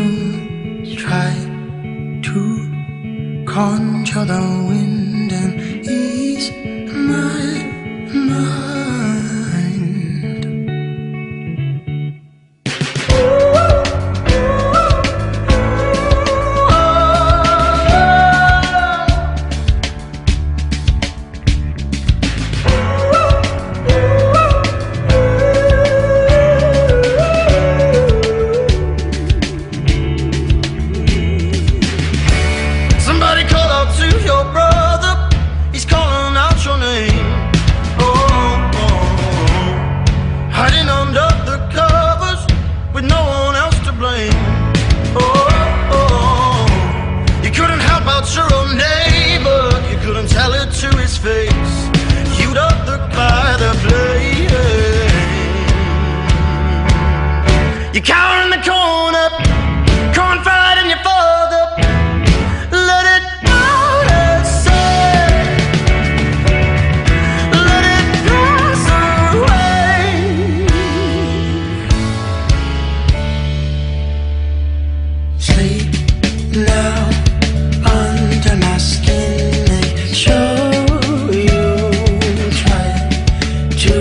you try to control the wind and ease my mind. You cower in the corner, cornfied in your father. Let it out and say, let it pass away. Sleep now under my skin. Make sure you try to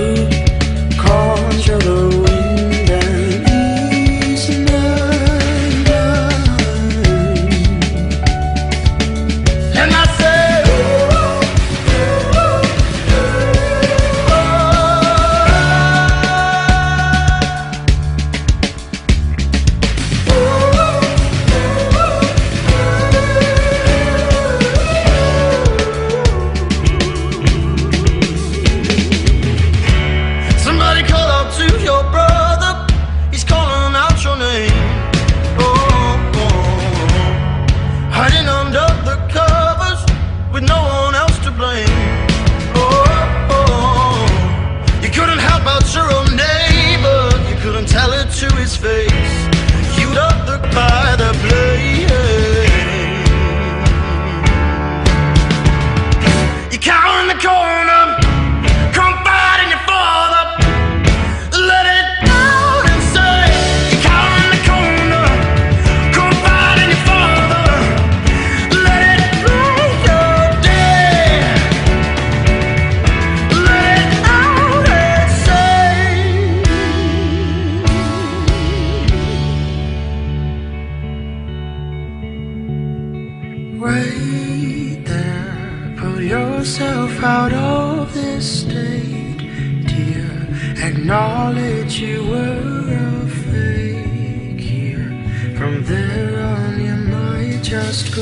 control the wind and ease my mind. And I say, somebody call out to your brother. He's calling out your name. Hiding under the covers with no one else to blame. You couldn't help out your own neighbor. You couldn't tell it to his face. You'd up look by the blade. You cower in the corner, confide in your father. Let it out and say, you cower in the corner, confide in your father. Let it break your day. Let it out and say. Wait there, put yourself out of this state, dear. Acknowledge you were a fake here. From there on, you might just go.